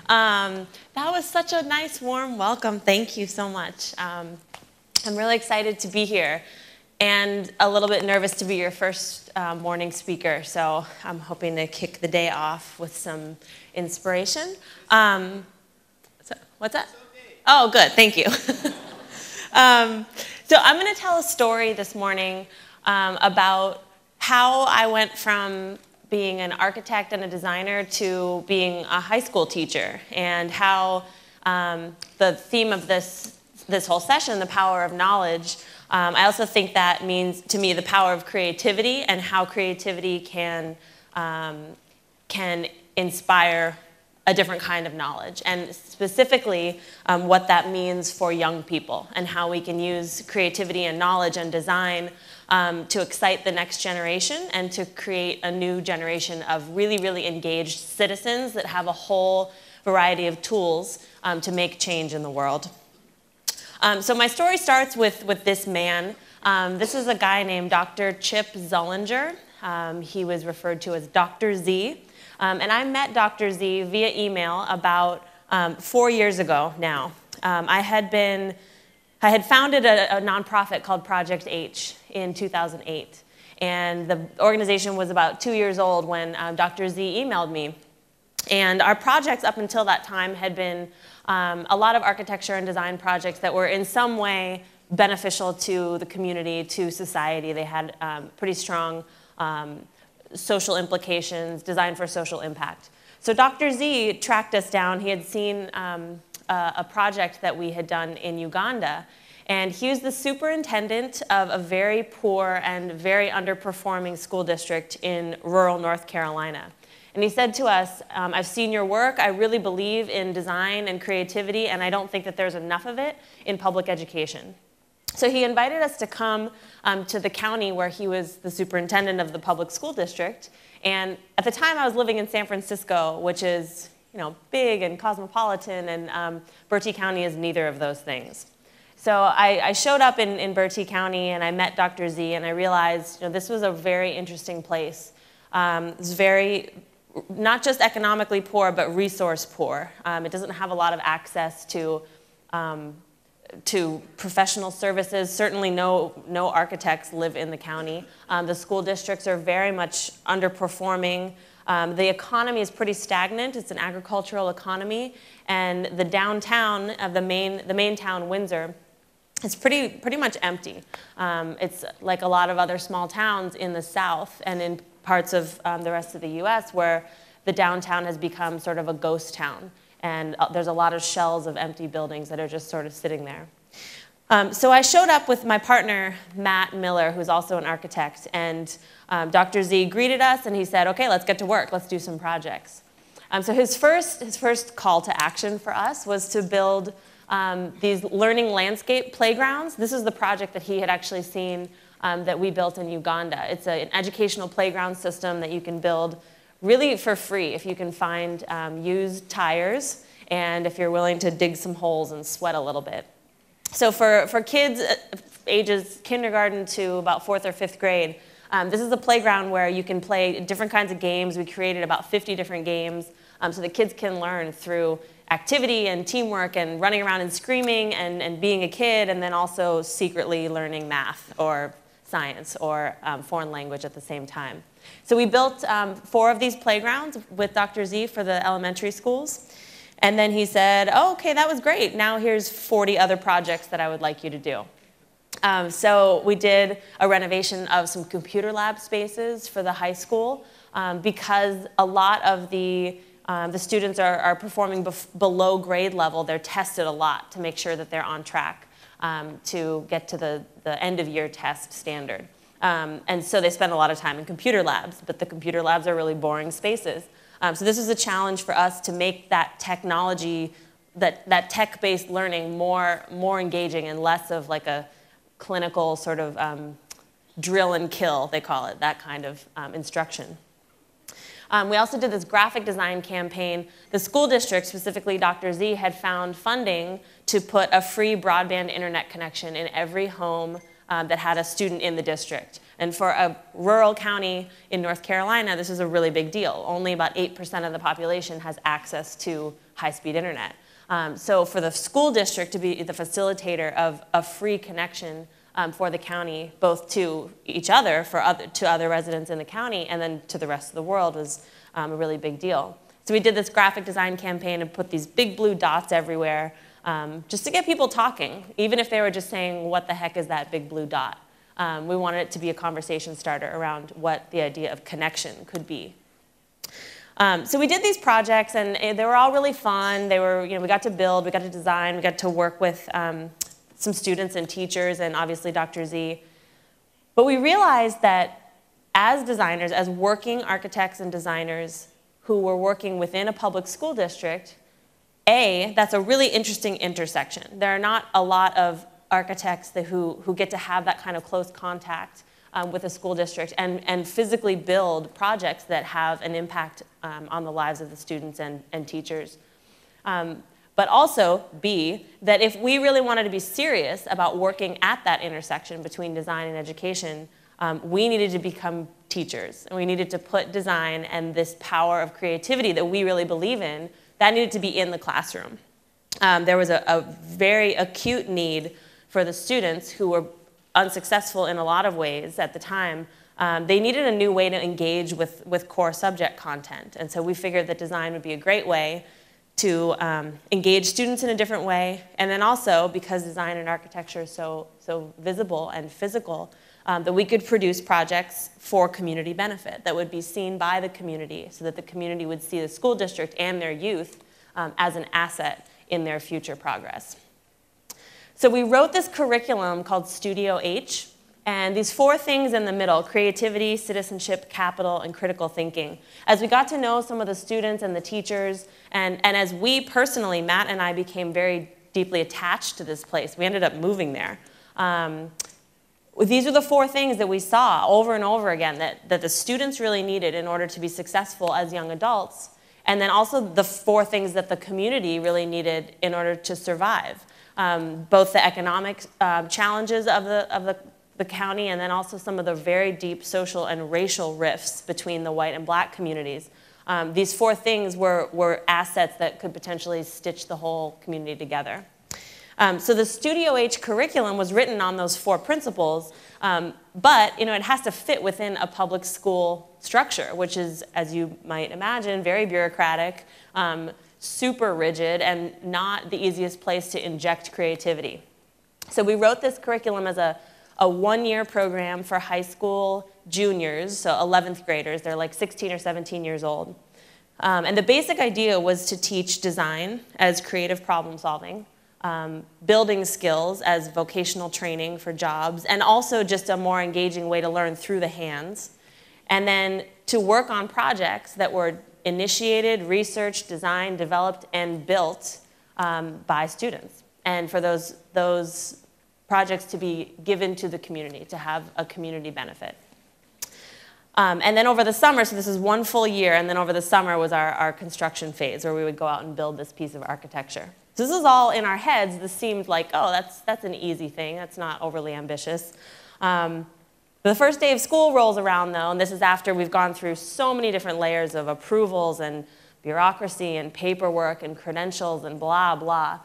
That was such a nice, warm welcome. Thank you so much. I'm really excited to be here and a little bit nervous to be your first morning speaker. So I'm hoping to kick the day off with some inspiration. What's that? Oh, good. Thank you. So I'm going to tell a story this morning about how I went from being an architect and a designer to being a high school teacher, and how the theme of this whole session, the power of knowledge, I also think that means to me the power of creativity and how creativity can inspire a different kind of knowledge, and specifically what that means for young people and how we can use creativity and knowledge and design to excite the next generation and to create a new generation of really, really engaged citizens that have a whole variety of tools to make change in the world. So my story starts with this man. This is a guy named Dr. Chip Zullinger. He was referred to as Dr. Z. And I met Dr. Z via email about 4 years ago now. I had founded a nonprofit called Project H in 2008. And the organization was about 2 years old when Dr. Z emailed me. And our projects up until that time had been a lot of architecture and design projects that were in some way beneficial to the community, to society. They had pretty strong social implications, designed for social impact. So Dr. Z tracked us down. He had seen a project that we had done in Uganda, and he was the superintendent of a very poor and very underperforming school district in rural North Carolina. And he said to us, I've seen your work, I really believe in design and creativity, and I don't think that there's enough of it in public education. So he invited us to come to the county where he was the superintendent of the public school district. And at the time, I was living in San Francisco, which is, you know, big and cosmopolitan, and Bertie County is neither of those things. So I showed up in Bertie County, and I met Dr. Z, and I realized, you know, this was a very interesting place. It was very, not just economically poor, but resource poor. It doesn't have a lot of access to professional services. Certainly no architects live in the county. The school districts are very much underperforming. The economy is pretty stagnant. It's an agricultural economy. And the downtown of the main town, Windsor, is pretty much empty. It's like a lot of other small towns in the South and in parts of the rest of the US where the downtown has become sort of a ghost town. And there's a lot of shells of empty buildings that are just sort of sitting there. So I showed up with my partner, Matt Miller, who's also an architect, and Dr. Z greeted us, and he said, okay, let's get to work. Let's do some projects. So his first call to action for us was to build these learning landscape playgrounds. This is the project that he had actually seen that we built in Uganda. It's an educational playground system that you can build really for free if you can find used tires and if you're willing to dig some holes and sweat a little bit. So for kids ages kindergarten to about 4th or 5th grade, this is a playground where you can play different kinds of games. We created about 50 different games so the kids can learn through activity and teamwork and running around and screaming and being a kid, and then also secretly learning math or science or foreign language at the same time. So we built 4 of these playgrounds with Dr. Z for the elementary schools. And then he said, oh, okay, that was great. Now here's 40 other projects that I would like you to do. So we did a renovation of some computer lab spaces for the high school because a lot of the students are performing below grade level. They're tested a lot to make sure that they're on track to get to the end of year test standard. And so they spend a lot of time in computer labs, but the computer labs are really boring spaces. So this is a challenge for us to make that technology, that tech-based learning more engaging and less of like a clinical sort of drill and kill, they call it, that kind of instruction. We also did this graphic design campaign. The school district, specifically Dr. Z, had found funding to put a free broadband internet connection in every home that had a student in the district. And for a rural county in North Carolina, this is a really big deal. Only about 8% of the population has access to high-speed internet. So for the school district to be the facilitator of a free connection for the county, both to each other, to other residents in the county, and then to the rest of the world was a really big deal. So we did this graphic design campaign and put these big blue dots everywhere just to get people talking, even if they were just saying, what the heck is that big blue dot? We wanted it to be a conversation starter around what the idea of connection could be. So we did these projects, and they were all really fun. They were, we got to build, we got to design, we got to work with some students and teachers, and obviously Dr. Z. But we realized that as designers, as working architects and designers who were working within a public school district, that's a really interesting intersection. There are not a lot of architects who get to have that kind of close contact with a school district and physically build projects that have an impact on the lives of the students and teachers. But also, B, that if we really wanted to be serious about working at that intersection between design and education, we needed to become teachers. And we needed to put design and this power of creativity that we really believe in, that needed to be in the classroom. There was a very acute need for the students who were unsuccessful in a lot of ways at the time. They needed a new way to engage with core subject content. And so we figured that design would be a great way to engage students in a different way. And then also, because design and architecture is so visible and physical, that we could produce projects for community benefit that would be seen by the community so that the community would see the school district and their youth as an asset in their future progress. So we wrote this curriculum called Studio H, and these 4 things in the middle: creativity, citizenship, capital, and critical thinking. As we got to know some of the students and the teachers, and as we personally, Matt and I, became very deeply attached to this place, we ended up moving there. These are the 4 things that we saw over and over again that the students really needed in order to be successful as young adults, and then also the 4 things that the community really needed in order to survive. Both the economic challenges of the county, and then also some of the very deep social and racial rifts between the white and black communities. These 4 things were assets that could potentially stitch the whole community together. So the Studio H curriculum was written on those 4 principles, but it has to fit within a public school structure, which is, as you might imagine, very bureaucratic, super rigid, and not the easiest place to inject creativity. So we wrote this curriculum as a 1-year program for high school juniors, so 11th graders. They're like 16 or 17 years old. And the basic idea was to teach design as creative problem solving, building skills as vocational training for jobs, and also just a more engaging way to learn through the hands. And then to work on projects that were initiated, researched, designed, developed, and built by students. And for those projects to be given to the community, to have a community benefit. And then over the summer, so this is 1 full year, and then over the summer was our construction phase, where we would go out and build this piece of architecture. So this is all in our heads. This seemed like, oh, that's an easy thing. That's not overly ambitious. The first day of school rolls around, though, and this is after we've gone through so many different layers of approvals and bureaucracy and paperwork and credentials and blah, blah.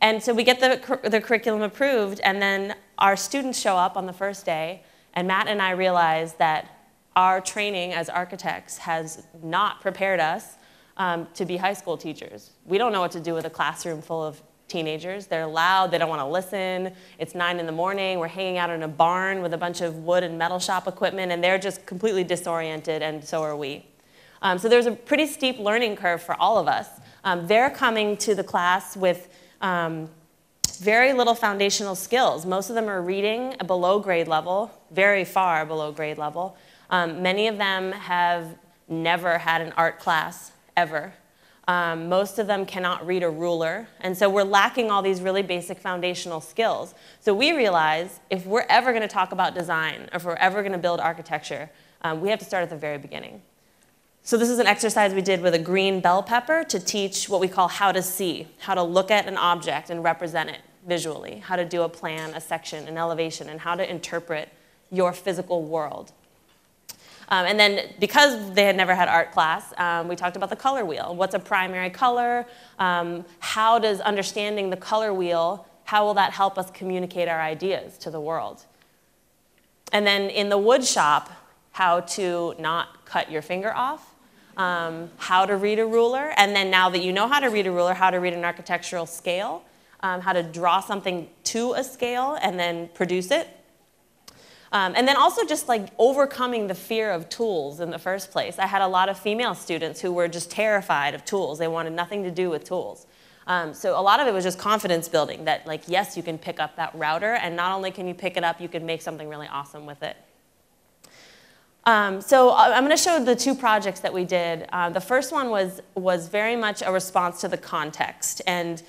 And so we get the curriculum approved, and then our students show up on the first day, and Matt and I realize that our training as architects has not prepared us to be high school teachers. We don't know what to do with a classroom full of teenagers. They're loud, they don't want to listen. It's 9 in the morning, we're hanging out in a barn with a bunch of wood and metal shop equipment, and they're just completely disoriented, and so are we. So there's a pretty steep learning curve for all of us. They're coming to the class with very little foundational skills. Most of them are reading below grade level, very far below grade level. Many of them have never had an art class, ever. Most of them cannot read a ruler, and so we're lacking all these really basic foundational skills. So we realize if we're ever going to talk about design, or if we're ever going to build architecture, we have to start at the very beginning. So this is an exercise we did with a green bell pepper to teach what we call how to see, how to look at an object and represent it visually, how to do a plan, a section, an elevation, and how to interpret your physical world. And then because they had never had art class, we talked about the color wheel. What's a primary color? How does understanding the color wheel, how will that help us communicate our ideas to the world? And then in the wood shop, how to not cut your finger off, how to read a ruler, and then now that you know how to read a ruler, how to read an architectural scale, how to draw something to a scale and then produce it. And then also just like overcoming the fear of tools in the first place. I had a lot of female students who were just terrified of tools. They wanted nothing to do with tools. So a lot of it was just confidence building, that like, yes, you can pick up that router, and not only can you pick it up, you can make something really awesome with it. So I'm going to show the two projects that we did. The first one was very much a response to the context. And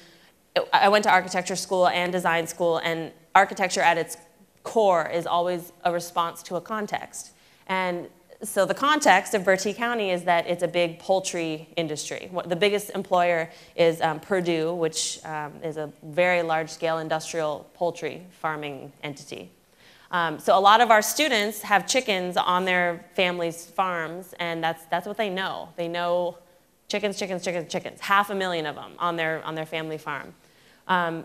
I went to architecture school and design school, and architecture at its core is always a response to a context. And so the context of Bertie County is that it's a big poultry industry. The biggest employer is Purdue, which is a very large-scale industrial poultry farming entity. So a lot of our students have chickens on their families' farms, and that's what they know. They know chickens, chickens, chickens, chickens, 500,000 of them on their family farm.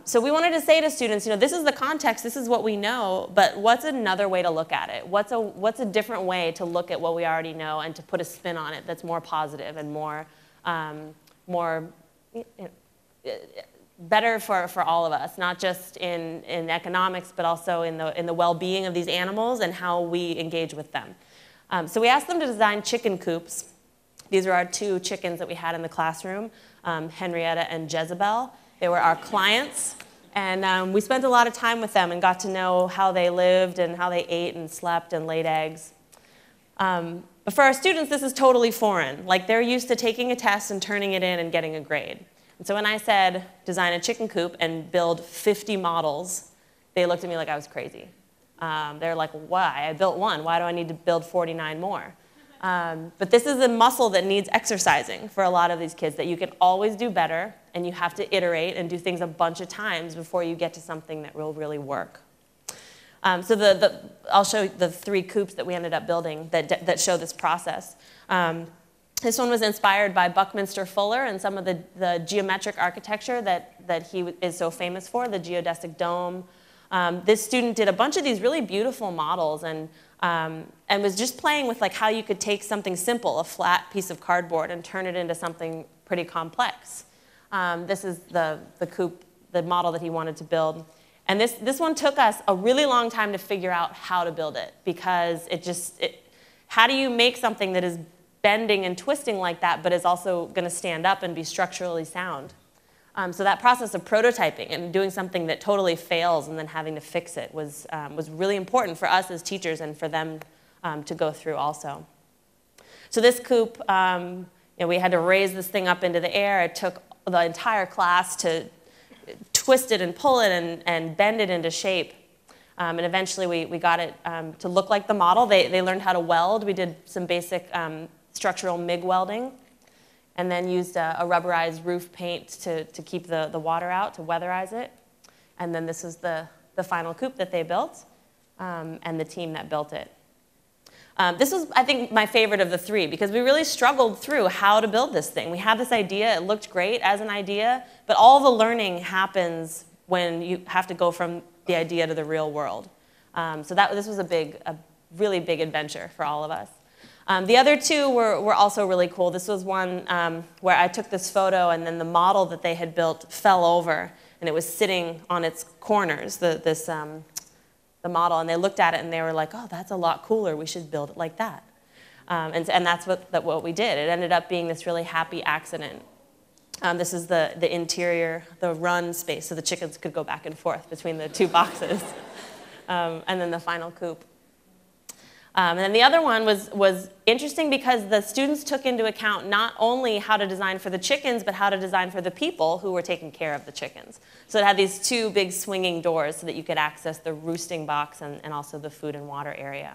So we wanted to say to students, this is the context, this is what we know, but what's another way to look at it? What's a different way to look at what we already know and to put a spin on it that's more positive and more better for all of us, not just in economics, but also in the well-being of these animals and how we engage with them. So we asked them to design chicken coops. These are our two chickens that we had in the classroom, Henrietta and Jezebel. They were our clients, and we spent a lot of time with them and got to know how they lived and how they ate and slept and laid eggs. But for our students, this is totally foreign. Like, they're used to taking a test and turning it in and getting a grade. And so when I said, design a chicken coop and build 50 models, they looked at me like I was crazy. They're like, why? I built one. Why do I need to build 49 more? But this is a muscle that needs exercising for a lot of these kids, that you can always do better, and you have to iterate and do things a bunch of times before you get to something that will really work. So I'll show you the 3 coops that we ended up building that show this process. This one was inspired by Buckminster Fuller and some of the geometric architecture that he is so famous for, the geodesic dome. This student did a bunch of these really beautiful models and was just playing with like how you could take something simple, a flat piece of cardboard, and turn it into something pretty complex. This is the coop, the model that he wanted to build. And this one took us a really long time to figure out how to build it, because how do you make something that is bending and twisting like that, but is also going to stand up and be structurally sound? So that process of prototyping and doing something that totally fails and then having to fix it was really important for us as teachers and for them to go through also. So this coop, we had to raise this thing up into the air. It took the entire class to twist it and pull it and bend it into shape. And eventually we got it to look like the model. They learned how to weld. We did some basic structural MIG welding, and then used a rubberized roof paint to keep the water out, to weatherize it. And then this is the final coop that they built, and the team that built it. This was, I think, my favorite of the 3, because we really struggled through how to build this thing. We had this idea, it looked great as an idea, but all the learning happens when you have to go from the idea to the real world. So this was a really big adventure for all of us. The other 2 were also really cool. This was one where I took this photo, and then the model that they had built fell over, and it was sitting on its corners, the model, and they looked at it and they were like, oh, that's a lot cooler. We should build it like that. And that's what we did. It ended up being this really happy accident. This is the interior, the run space, so the chickens could go back and forth between the 2 boxes. And then the final coop. And then the other one was interesting because the students took into account not only how to design for the chickens, but how to design for the people who were taking care of the chickens. So it had these 2 big swinging doors so that you could access the roosting box and also the food and water area.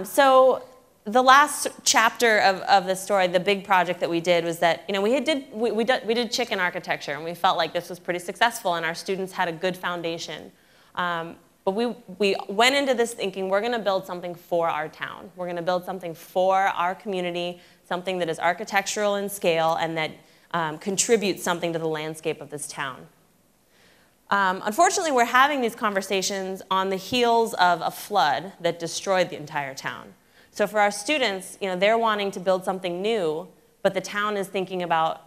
So the last chapter of the story, the big project that we did, was that we did chicken architecture, and we felt like this was pretty successful, and our students had a good foundation. But we went into this thinking we're going to build something for our town. We're going to build something for our community, something that is architectural in scale and that contributes something to the landscape of this town. Unfortunately, we're having these conversations on the heels of a flood that destroyed the entire town. So for our students, they're wanting to build something new, but the town is thinking about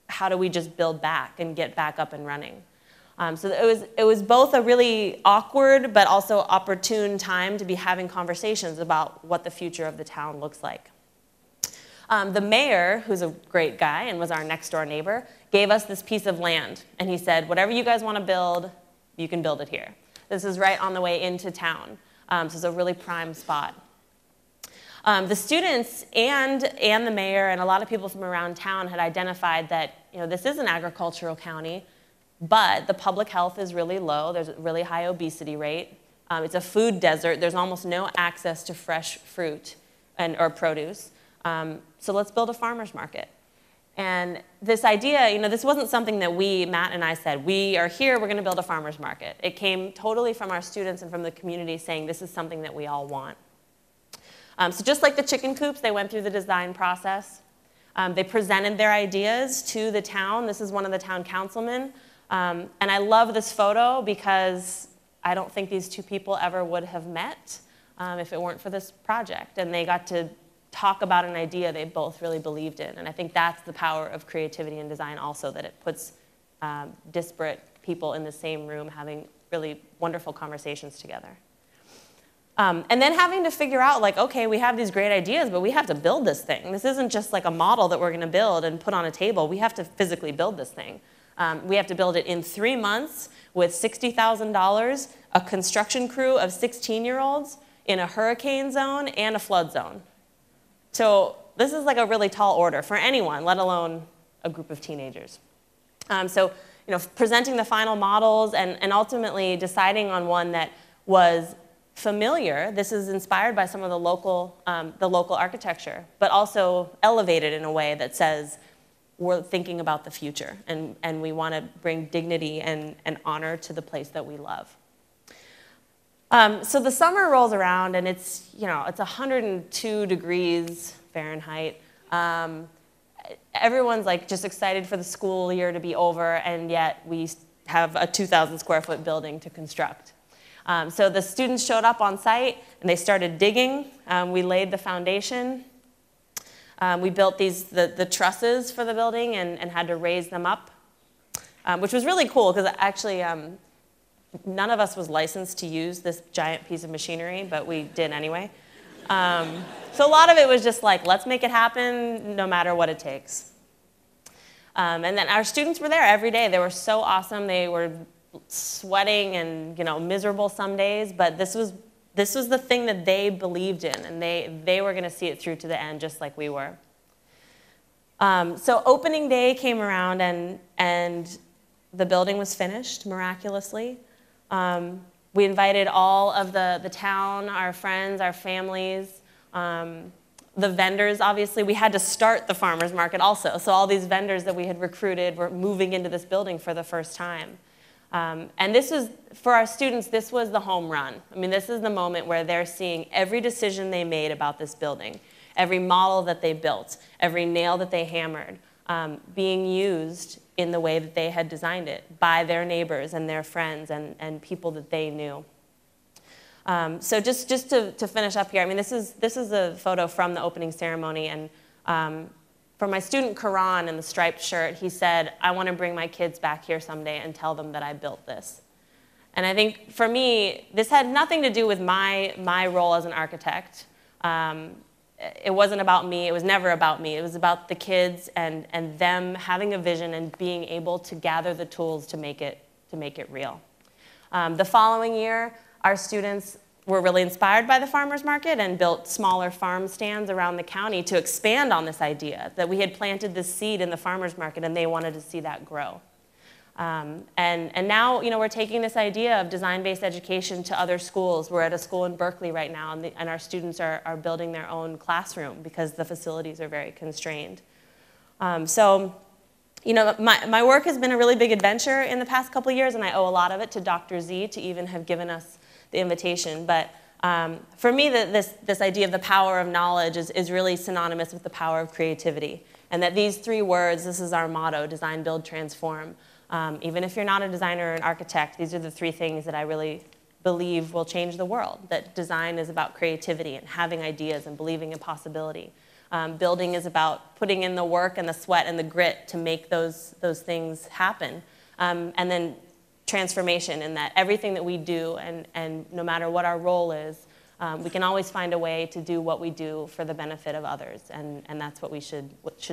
how do we just build back and get back up and running. So it was both a really awkward but also opportune time to be having conversations about what the future of the town looks like. The mayor, who's a great guy and was our next door neighbor, gave us this piece of land. And he said, whatever you guys want to build, you can build it here. This is right on the way into town. So it's a really prime spot. The students and the mayor and a lot of people from around town had identified that this is an agricultural county, but the public health is really low. There's a really high obesity rate. It's a food desert. There's almost no access to fresh fruit or produce. So let's build a farmer's market. And this idea, this wasn't something that Matt and I said, we are here, we're going to build a farmer's market. It came totally from our students and from the community saying this is something that we all want. So just like the chicken coops, they went through the design process. They presented their ideas to the town. This is one of the town councilmen. And I love this photo because I don't think these two people ever would have met if it weren't for this project. And they got to talk about an idea they both really believed in. And I think that's the power of creativity and design also, that it puts disparate people in the same room having really wonderful conversations together. And then having to figure out, like, okay, we have these great ideas, but we have to build this thing. This isn't just like a model that we're going to build and put on a table. We have to physically build this thing. We have to build it in 3 months with $60,000, a construction crew of 16-year-olds in a hurricane zone and a flood zone. So this is like a really tall order for anyone, let alone a group of teenagers. So presenting the final models and ultimately deciding on one that was familiar. This is inspired by some of the local architecture, but also elevated in a way that says we're thinking about the future and we want to bring dignity and honor to the place that we love. So the summer rolls around and it's 102 degrees Fahrenheit. Everyone's like just excited for the school year to be over, and yet we have a 2,000 square foot building to construct. So the students showed up on site and they started digging. We laid the foundation. We built the trusses for the building and had to raise them up, which was really cool because actually none of us was licensed to use this giant piece of machinery, but we did anyway. So a lot of it was just like, let's make it happen no matter what it takes. And then our students were there every day. They were so awesome. They were sweating and miserable some days, but this was the thing that they believed in, and they were going to see it through to the end just like we were. So opening day came around and the building was finished miraculously. We invited all of the town, our friends, our families, the vendors. Obviously, we had to start the farmers market also, so all these vendors that we had recruited were moving into this building for the first time. And this was, for our students, this was the home run. I mean, this is the moment where they're seeing every decision they made about this building, every model that they built, every nail that they hammered, being used in the way that they had designed it by their neighbors and their friends and people that they knew. So just to finish up here, I mean, this is a photo from the opening ceremony, and for my student Karan in the striped shirt, he said, I want to bring my kids back here someday and tell them that I built this. And I think for me, this had nothing to do with my role as an architect. It wasn't about me. It was never about me. It was about the kids and them having a vision and being able to gather the tools to make it real. The following year, our students were really inspired by the farmers market and built smaller farm stands around the county to expand on this idea that we had planted this seed in the farmers market and they wanted to see that grow. And now we're taking this idea of design-based education to other schools. We're at a school in Berkeley right now, and our students are building their own classroom because the facilities are very constrained. So my work has been a really big adventure in the past couple of years, and I owe a lot of it to Dr. Z to even have given us the invitation. But for me, this idea of the power of knowledge is really synonymous with the power of creativity. And that these three words, this is our motto, design, build, transform. Even if you're not a designer or an architect, these are the three things that I really believe will change the world. That design is about creativity and having ideas and believing in possibility. Building is about putting in the work and the sweat and the grit to make those things happen. And then transformation, in that everything that we do, and no matter what our role is, we can always find a way to do what we do for the benefit of others, and that's what we should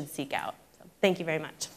seek out. So, thank you very much.